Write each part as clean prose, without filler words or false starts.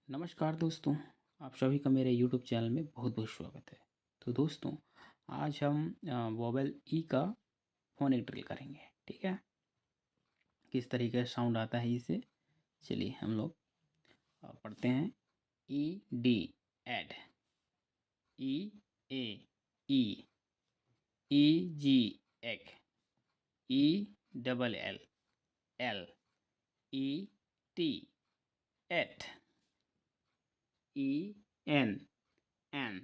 नमस्कार दोस्तों, आप सभी का मेरे यूट्यूब चैनल में बहुत बहुत स्वागत है। तो दोस्तों, आज हम वोवेल ई का फोनिक ड्रिल करेंगे। ठीक है, किस तरीके का साउंड आता है इसे, चलिए हम लोग पढ़ते हैं। E d, ed. E a, e. E g, egg. E double l, el. E t, et. E n, en.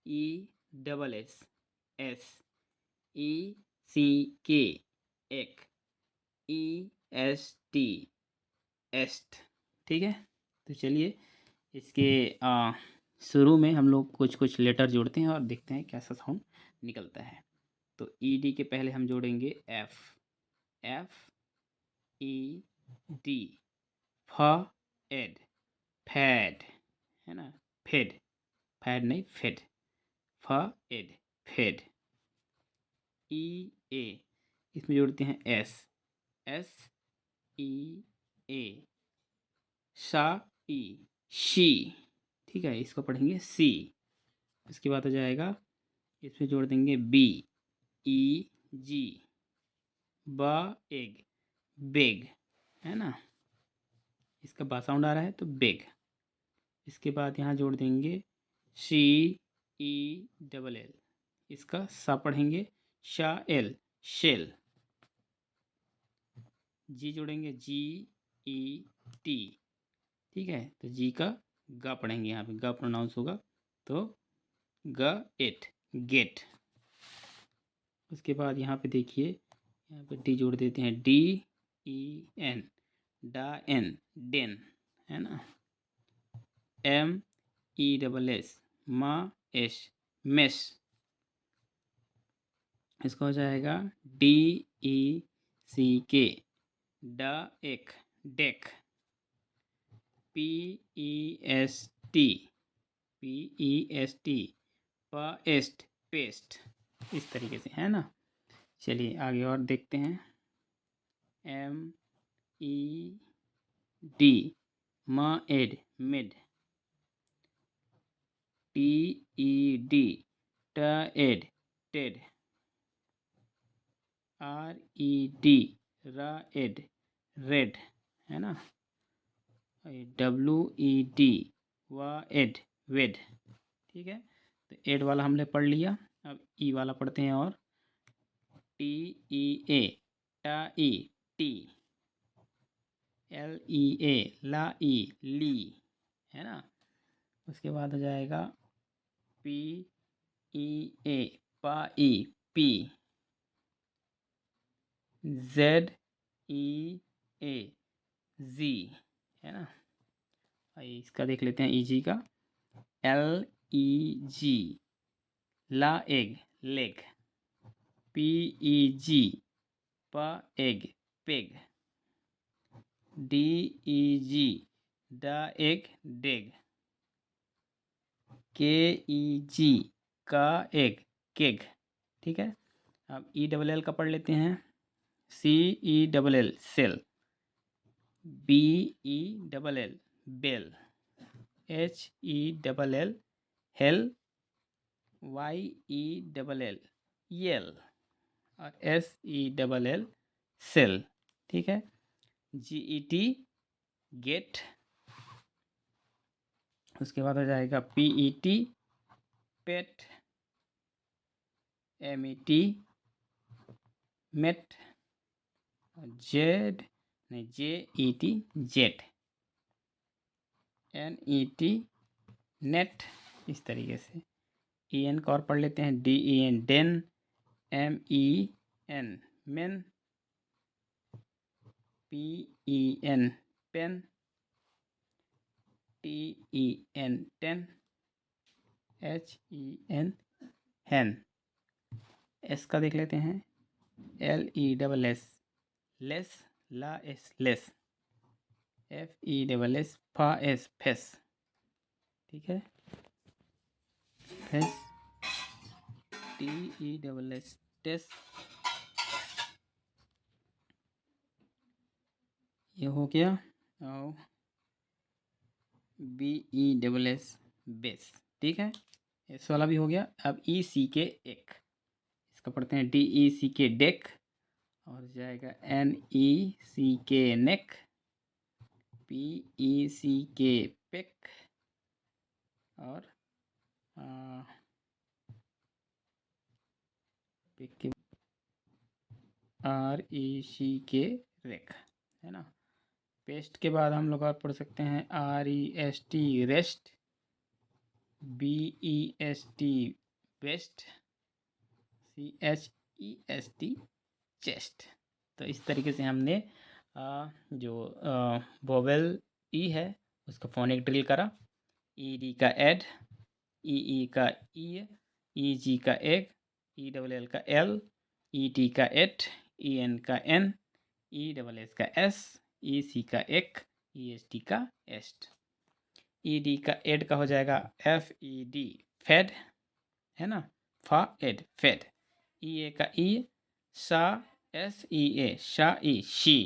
E double s, es. E c k, eck. E s t, est. ठीक है, तो चलिए इसके शुरू में हम लोग कुछ कुछ लेटर जोड़ते हैं और देखते हैं कैसा साउंड निकलता है। तो ई डी के पहले हम जोड़ेंगे एफ। एफ ई डी, फ एड, फैड, है ना। फेड, फैड नहीं फेड, फ एड, फेड। ई ए, इसमें जोड़ते हैं एस। एस ई ए, सा ई, शी। ठीक है, इसको पढ़ेंगे सी। इसके बाद हो जाएगा, इसमें जोड़ देंगे बी। ई जी, ब एग, बेग, है ना। इसका बा साउंड आ रहा है तो बेग। इसके बाद यहाँ जोड़ देंगे सी ई डबल एल, इसका सा पढ़ेंगे शा एल, शेल। जी जोड़ेंगे जी ई टी। ठीक है, तो जी का गा पढ़ेंगे, यहाँ पे गा प्रोनाउंस होगा तो ग एट, गेट। उसके बाद यहाँ पे देखिए, यहाँ पे डी जोड़ देते हैं, डी ई एन, डा एन, डेन, है ना। एम ई डबल एस, मा एस, मेस। इसका हो जाएगा डी ई सी के, डा एक, deck. P E s T, P E s T, paste, paste. इस तरीके से, है ना। चलिए आगे और देखते हैं। M e d, ma ed, mid. T e d, t ed, ted. R e d, ra ed, red, है ना। डब्ल्यू e d, wa ed, wed. ठीक है, तो एड वाला हमने पढ़ लिया। अब ई वाला पढ़ते हैं। और टी ई ए, टा ई, टी। एल ई ए, ला ई, ली, है ना। उसके बाद हो जाएगा पी ई ए, पा ई, पी। जेड ई ए, जी, है ना। इसका देख लेते हैं ई जी का। एल ई जी, ला एग, लेग। पी ई जी, प एग, पेग। डी ई जी, ड एग, डेग। के ई जी, का एग, केग। ठीक है, अब ई डबल एल का पढ़ लेते हैं। C e double l, cell. B e double l, bell. H e double l, hell. Y e double l, yell. और s e double l, sell. ठीक है, जी ई टी, गेट। उसके बाद हो जाएगा p e t, pet. M e t, met. Z नहीं, j e t, jet. N e t, net. इस तरीके से ई एन का और पढ़ लेते हैं। D e n, den. M e n, men. P e n, pen. T e n, ten. H e n, hen. S का देख लेते हैं। L e double s, less, la s, less. F e double s, fa s, fess. ठीक है, fess. T e double s, tess. ये हो गया। और BESS बेस, ठीक है। एस वाला भी हो गया। अब ECK एक, इसका पढ़ते हैं DECK डेक, और जाएगा NECK नेक, PECK पेक, और पेक के RECK रेक, है ना। पेस्ट के बाद हम लोग और पढ़ सकते हैं REST rest, BEST best, CHEST chest. तो इस तरीके से हमने जो वोवेल ई है उसका फोनिक ड्रिल करा। ED का एड, EE का ई, EG का एग, ELL का एल, ET का एट, EN का एन, ESS का एस, EC का एक, EST का एस्ट। ED का एड का हो जाएगा FED फेड, है ना, फा एड फेड। EA का ई, सा SEA शा ई शी।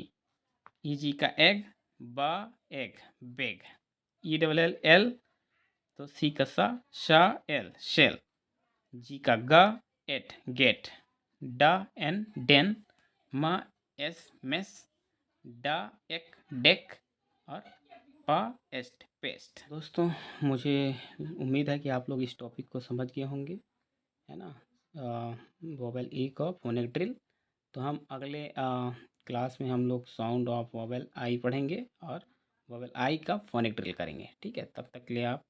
EG का एग, बा एग बेग। ELL तो सी का सा, शा एल शेल। जी का गा एट गेट, डा एन डेन, मा एस मेस, डा एक डेक, और पा एस्ट पेस्ट। दोस्तों, मुझे उम्मीद है कि आप लोग इस टॉपिक को समझ गए होंगे, है ना, वोवेल ई का फोनिक ड्रिल। तो हम अगले क्लास में हम लोग साउंड ऑफ वोवेल आई पढ़ेंगे और वोवेल आई का फोनिक ड्रिल करेंगे, ठीक है। तब तक के लिए आप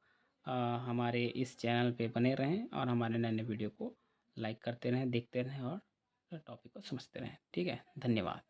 हमारे इस चैनल पे बने रहें और हमारे नए नए वीडियो को लाइक करते रहें, देखते रहें और टॉपिक को समझते रहें, ठीक है। धन्यवाद।